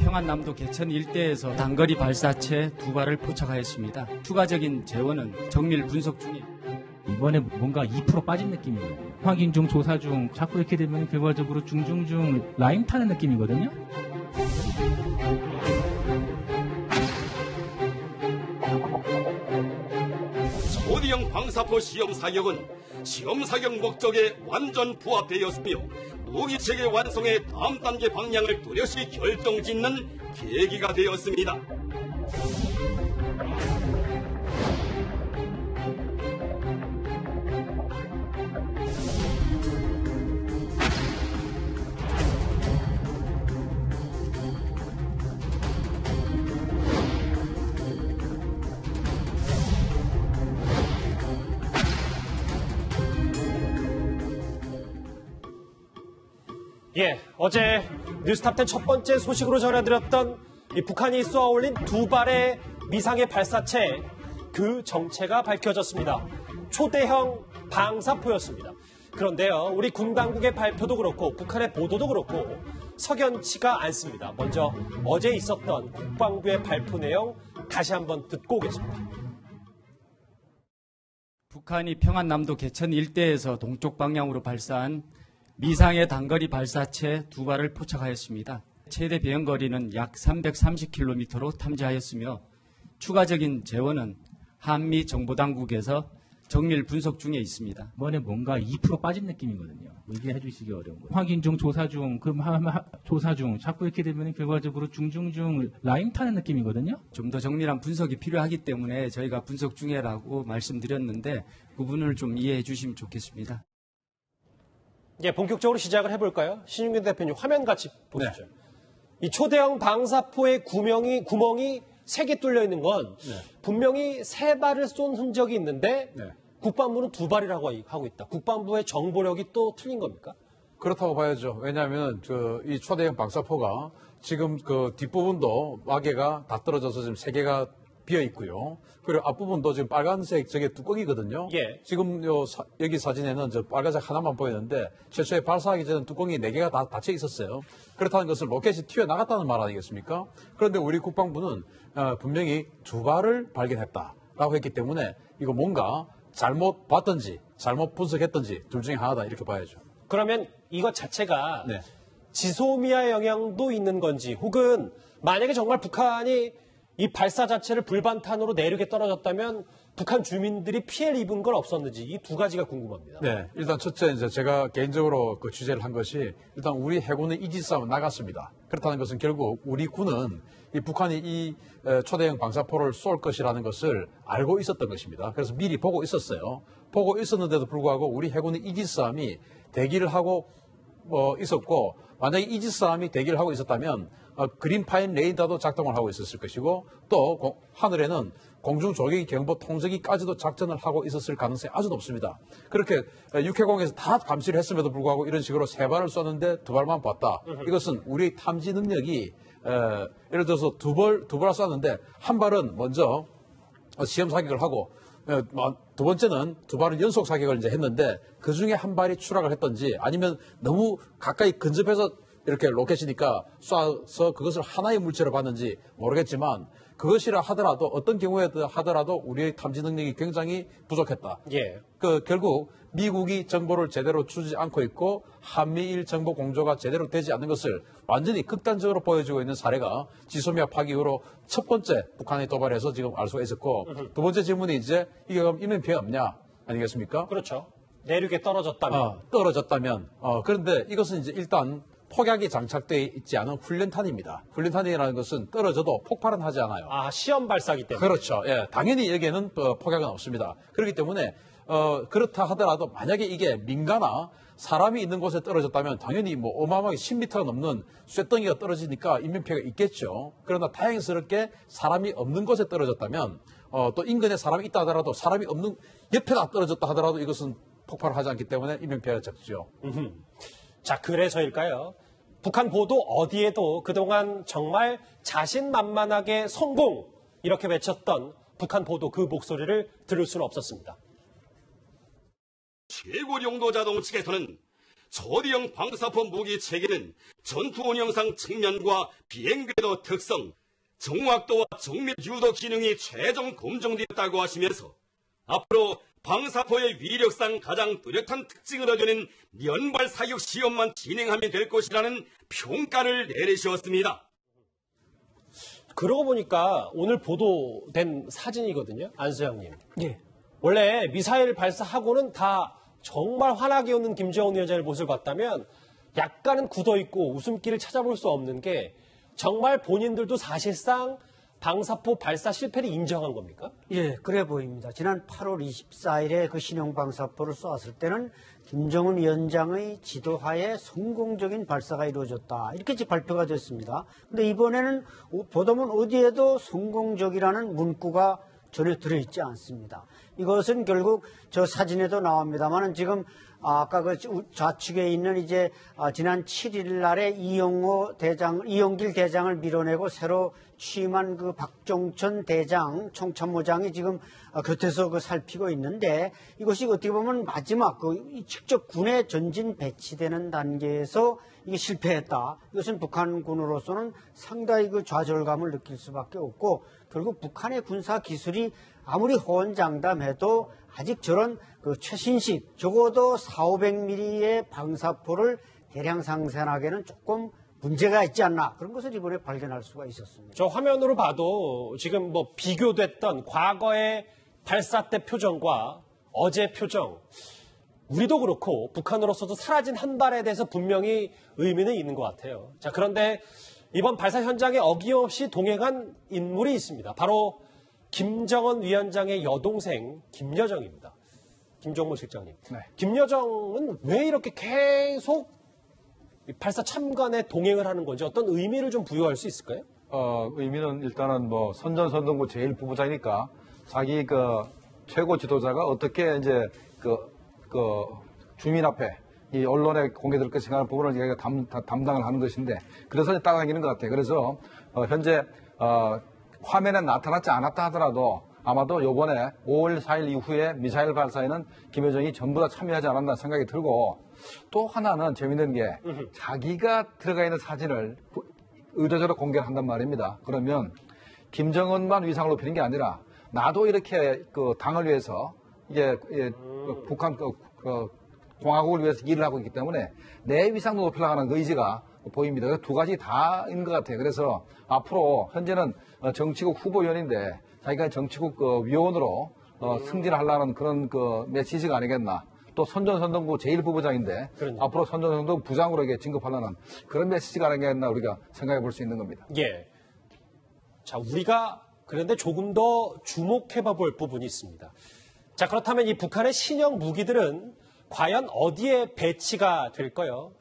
평안남도 개천 일대에서 단거리 발사체 2발을 포착하였습니다. 추가적인 재원은 정밀 분석 중에 이번에 뭔가 2% 빠진 느낌이에요. 확인 중, 조사 중, 자꾸 이렇게 되면 결과적으로 중중중 라인 타는 느낌이거든요. 초대형 방사포 시험 사격은 시험 사격 목적에 완전 부합되었으며 무기체계 완성의 다음 단계 방향을 뚜렷이 결정짓는 계기가 되었습니다. 어제 뉴스탑10 첫 번째 소식으로 전해드렸던 북한이 쏘아올린 2발의 미상의 발사체, 그 정체가 밝혀졌습니다. 초대형 방사포였습니다. 그런데요, 우리 군 당국의 발표도 그렇고 북한의 보도도 그렇고 석연치가 않습니다. 먼저 어제 있었던 국방부의 발표 내용 다시 한번 듣고 오겠습니다. 북한이 평안남도 개천 일대에서 동쪽 방향으로 발사한 미상의 단거리 발사체 2발을 포착하였습니다. 최대 비행거리는 약 330km로 탐지하였으며 추가적인 재원은 한미 정보당국에서 정밀 분석 중에 있습니다. 이번에 뭔가 2% 빠진 느낌이거든요. 얘기해 주시기 어려운 거예요. 확인 중, 조사 중, 조사 중, 자꾸 이렇게 되면 결과적으로 중중중 라인 타는 느낌이거든요. 좀 더 정밀한 분석이 필요하기 때문에 저희가 분석 중이라고 말씀드렸는데 그 부분을 좀 이해해 주시면 좋겠습니다. 본격적으로 시작을 해볼까요? 신윤균 대표님 화면 같이 보시죠. 네. 이 초대형 방사포의 구멍이 3개 뚫려 있는 건 분명히 3발을 쏜 흔적이 있는데 국방부는 2발이라고 하고 있다. 국방부의 정보력이 또 틀린 겁니까? 그렇다고 봐야죠. 왜냐하면 이 초대형 방사포가 지금 그 뒷부분도 마개가 다 떨어져서 지금 3개가 비어 있고요. 그리고 앞부분도 지금 빨간색 저게 뚜껑이거든요. 지금 여기 사진에는 저 빨간색 하나만 보이는데 최초에 발사하기 전에 뚜껑이 4개가 다 닫혀 있었어요. 그렇다는 것은 로켓이 튀어나갔다는 말 아니겠습니까? 그런데 우리 국방부는 분명히 2발을 발견했다라고 했기 때문에 이거 뭔가 잘못 봤든지 잘못 분석했든지 둘 중에 하나다 이렇게 봐야죠. 그러면 이것 자체가 지소미아 영향도 있는 건지 혹은 만약에 정말 북한이 이 발사 자체를 불반탄으로 내륙에 떨어졌다면 북한 주민들이 피해를 입은 건 없었는지 이 2가지가 궁금합니다. 네, 일단 첫째 이제 제가 개인적으로 그 취재를 한 것이 일단 우리 해군의 이지싸움 나갔습니다. 그렇다는 것은 결국 우리 군은 이 북한이 이 초대형 방사포를 쏠 것이라는 것을 알고 있었던 것입니다. 그래서 미리 보고 있었어요. 보고 있었는데도 불구하고 우리 해군의 이지싸움이 대기를 하고 있었고 만약에 이지싸움이 대기를 하고 있었다면 그린파인 레이더도 작동을 하고 있었을 것이고 또 하늘에는 공중조기 경보 통제기까지도 작전을 하고 있었을 가능성이 아주 높습니다. 그렇게 육해공에서 다 감시를 했음에도 불구하고 이런 식으로 3발을 쏘는데 2발만 봤다. 이것은 우리의 탐지 능력이 예를 들어서 두 발 쐈는데 한 발은 먼저 시험 사격을 하고 두 번째는 2발을 연속 사격을 이제 했는데 그 중에 한 발이 추락을 했던지 아니면 너무 가까이 근접해서 이렇게 로켓이니까 쏴서 그것을 하나의 물체로 봤는지 모르겠지만 그것이라 하더라도 어떤 경우에 하더라도 우리의 탐지 능력이 굉장히 부족했다. 결국 미국이 정보를 제대로 주지 않고 있고 한미일 정보 공조가 제대로 되지 않는 것을 완전히 극단적으로 보여주고 있는 사례가 지소미아 파기 이후로 첫 번째 북한이 도발해서 지금 알 수가 있었고 두 번째 질문이 이제 이게 그럼 인명 피해 없냐 아니겠습니까? 그렇죠. 내륙에 떨어졌다면. 그런데 이것은 이제 일단 폭약이 장착되어 있지 않은 훈련탄입니다. 훈련탄이라는 것은 떨어져도 폭발은 하지 않아요. 시험 발사기 때문에. 그렇죠. 당연히 여기에는 폭약은 없습니다. 그렇기 때문에 그렇다 하더라도 만약에 이게 민가나 사람이 있는 곳에 떨어졌다면 당연히 어마어마하게 10m가 넘는 쇳덩이가 떨어지니까 인명피해가 있겠죠. 그러나 다행스럽게 사람이 없는 곳에 떨어졌다면 또 인근에 사람이 있다 하더라도 사람이 없는 옆에다 떨어졌다 하더라도 이것은 폭발을 하지 않기 때문에 인명피해가 적죠. 자, 그래서일까요? 북한 보도 어디에도 그동안 정말 자신만만하게 성공 이렇게 외쳤던 북한 보도 그 목소리를 들을 수는 없었습니다. 최고 용도 자동 측에서는 초대형 방사포 무기 체계는 전투 운영상 측면과 비행궤도 특성, 정확도와 정밀 유도 기능이 최종 검증되었다고 하시면서 앞으로 방사포의 위력상 가장 뚜렷한 특징을 얻어낸 면발 사격 시험만 진행하면 될 것이라는 평가를 내리셨습니다. 그러고 보니까 오늘 보도된 사진이거든요. 안수영님. 예. 원래 미사일 발사하고는 다 정말 환하게 웃는 김정은 위원장의 모습을 봤다면 약간은 굳어있고 웃음기를 찾아볼 수 없는 게 정말 본인들도 사실상 방사포 발사 실패를 인정한 겁니까? 예, 그래 보입니다. 지난 8월 24일에 그 신형 방사포를 쏘았을 때는 김정은 위원장의 지도하에 성공적인 발사가 이루어졌다. 이렇게 발표가 됐습니다. 근데 이번에는 보도문 어디에도 성공적이라는 문구가 전혀 들어있지 않습니다. 이것은 결국 저 사진에도 나옵니다만은 지금 아까 그 좌측에 있는 이제 지난 7일 날에 이용길 대장을 밀어내고 새로 취임한 그 박종천 대장 총참모장이 지금 곁에서 그 살피고 있는데 이것이 어떻게 보면 마지막 직접 군에 전진 배치되는 단계에서 이게 실패했다. 이것은 북한군으로서는 상당히 그 좌절감을 느낄 수밖에 없고 결국 북한의 군사 기술이 아무리 호언장담해도 아직 저런 그 최신식 적어도 400~500mm의 방사포를 대량 상생하기에는 조금 문제가 있지 않나 그런 것을 이번에 발견할 수가 있었습니다. 저 화면으로 봐도 지금 뭐 비교됐던 과거의 발사 때 표정과 어제 표정 우리도 그렇고 북한으로서도 사라진 한 발에 대해서 분명히 의미는 있는 것 같아요. 자, 그런데 이번 발사 현장에 어김없이 동행한 인물이 있습니다. 바로 김정은 위원장의 여동생 김여정입니다. 김종무 실장님. 네. 김여정은 왜 이렇게 계속 발사 참관에 동행을 하는 건지 어떤 의미를 좀 부여할 수 있을까요? 의미는 일단은 뭐 선전선동부 제1부부장이니까 자기 그 최고 지도자가 어떻게 이제 그 주민 앞에 이 언론에 공개될 것인가 하는 부분을 자기가 담당을 하는 것인데 그래서 따라다니는 것 같아요. 그래서 현재 화면에 나타나지 않았다 하더라도 아마도 이번에 5월 4일 이후에 미사일 발사에는 김여정이 전부 다 참여하지 않았나 생각이 들고 또 하나는 재밌는 게 자기가 들어가 있는 사진을 의도적으로 공개를 한단 말입니다. 그러면 김정은만 위상을 높이는 게 아니라 나도 이렇게 그 당을 위해서 이게 북한 공화국을 위해서 일을 하고 있기 때문에 내 위상도 높이려고 하는 의지가 보입니다. 두 가지 다인 것 같아요. 그래서 앞으로 현재는 정치국 후보위원인데 자기가 정치국 위원으로 승진하려는 그런 그 메시지가 아니겠나. 또 선전선동부 제1부부장인데 그러네요. 앞으로 선전선동부 부장으로 진급하려는 그런 메시지가 아니겠나 우리가 생각해 볼 수 있는 겁니다. 예. 자, 우리가 그런데 조금 더 주목해 볼 부분이 있습니다. 자, 그렇다면 이 북한의 신형 무기들은 과연 어디에 배치가 될까요?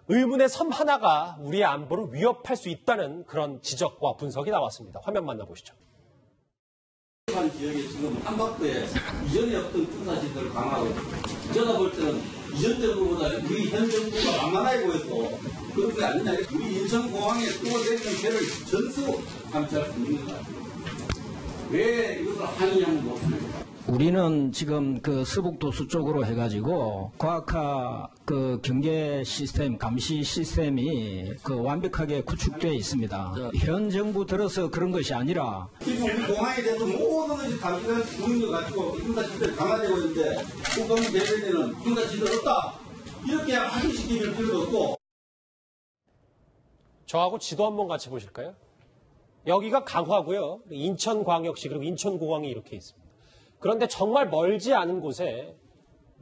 의문의 섬 하나가 우리의 안보를 위협할 수 있다는 그런 지적과 분석이 나왔습니다. 화면 만나보시죠. 한 지역에 지금 한박도에 이전에 없던 군사시설을 강화하고 있습니다. 제가 볼 때는 이전 정부보다 우리 현 정부가 만만하게 보여서 그런 게 아니냐. 우리 인천공항에 뚫어내리는 배를 전수 감시할 수 있는 것 같아요. 왜 이것을 하느냐는 못합니다. 우리는 지금 그 서북도수 쪽으로 해가지고 과학화 그 경계 시스템, 감시 시스템이 그 완벽하게 구축되어 있습니다. 현 정부 들어서 그런 것이 아니라 지금 우리 공항에 대해서 모든 것이 감시가 되는 것 가지고 군사시설이 강화되고 있는데 국방 대변인은 군사시설 없다. 이렇게 확인시킬 필요도 없고. 저하고 지도 한번 같이 보실까요? 여기가 강화고요. 인천광역시 그리고 인천공항이 이렇게 있습니다. 그런데 정말 멀지 않은 곳에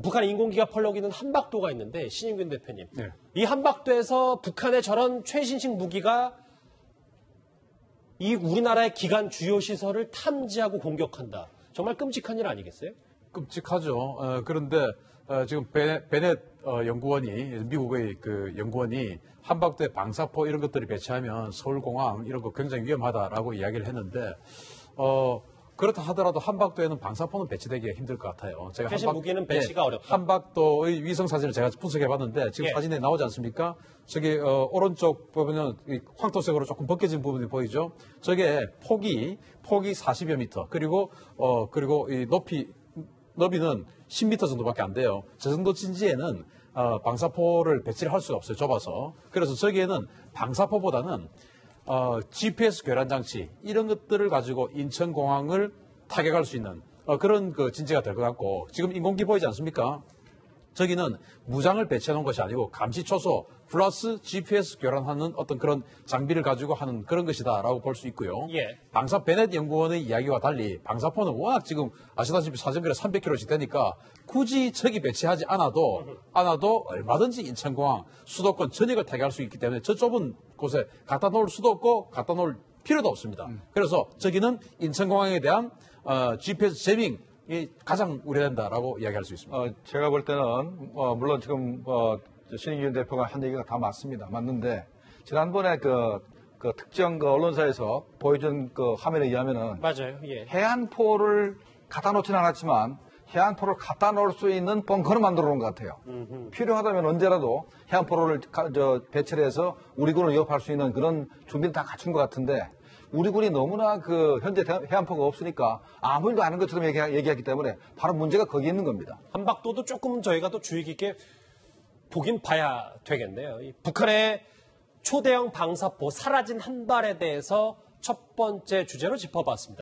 북한 인공기가 펄럭이는 한박도가 있는데 신인균 대표님. 네. 이 한박도에서 북한의 저런 최신식 무기가 이 우리나라의 기간 주요 시설을 탐지하고 공격한다. 정말 끔찍한 일 아니겠어요? 끔찍하죠. 그런데 지금 베넷 연구원이 미국의 그 연구원이 한박도에 방사포 이런 것들을 배치하면 서울공항 이런 거 굉장히 위험하다라고 이야기를 했는데 그렇다 하더라도 한박도에는 방사포는 배치되기 힘들 것 같아요. 제가 최신 무기는 배치가 어렵다. 한박도의 위성 사진을 제가 분석해봤는데 지금 예. 사진에 나오지 않습니까? 저기 오른쪽 보면은 황토색으로 조금 벗겨진 부분이 보이죠. 저게 폭이 40여 미터 그리고 이 너비는 10m 정도밖에 안 돼요. 저 정도 진지에는 방사포를 배치를 할 수가 없어요. 좁아서. 그래서 저기에는 방사포보다는 GPS 교란 장치 이런 것들을 가지고 인천공항을 타격할 수 있는 그런 그 진지가 될 것 같고, 지금 인공기 보이지 않습니까? 저기는 무장을 배치해 놓은 것이 아니고 감시 초소 플러스 GPS 교란하는 어떤 그런 장비를 가지고 하는 그런 것이다라고 볼 수 있고요. 예. 방사 베넷 연구원의 이야기와 달리 방사포는 워낙 지금 아시다시피 사정거리 300km씩 되니까 굳이 저기 배치하지 않아도 얼마든지 인천공항 수도권 전역을 타격할 수 있기 때문에 저 좁은 곳에 갖다 놓을 수도 없고 갖다 놓을 필요도 없습니다. 그래서 저기는 인천공항에 대한 GPS 제밍 이 가장 우려된다라고 이야기할 수 있습니다. 제가 볼 때는 물론 지금 신익윤 대표가 한 얘기가 다 맞습니다. 맞는데 지난번에 그 특정 언론사에서 보여준 그 화면에 의하면은 맞아요. 예. 해안포를 갖다 놓지는 않았지만 해안포를 갖다 놓을 수 있는 벙커를 만들어 놓은 것 같아요. 필요하다면 언제라도 해안포를 배치를 해서 우리 군을 위협할 수 있는 그런 준비를 다 갖춘 것 같은데, 우리 군이 너무나 현재 해안포가 없으니까 아무 일도 아닌 것처럼 얘기하기 때문에 바로 문제가 거기에 있는 겁니다. 한박도도 조금 저희가 또 주의 깊게 보긴 봐야 되겠네요. 이 북한의 초대형 방사포 사라진 한 발에 대해서 첫 번째 주제로 짚어봤습니다.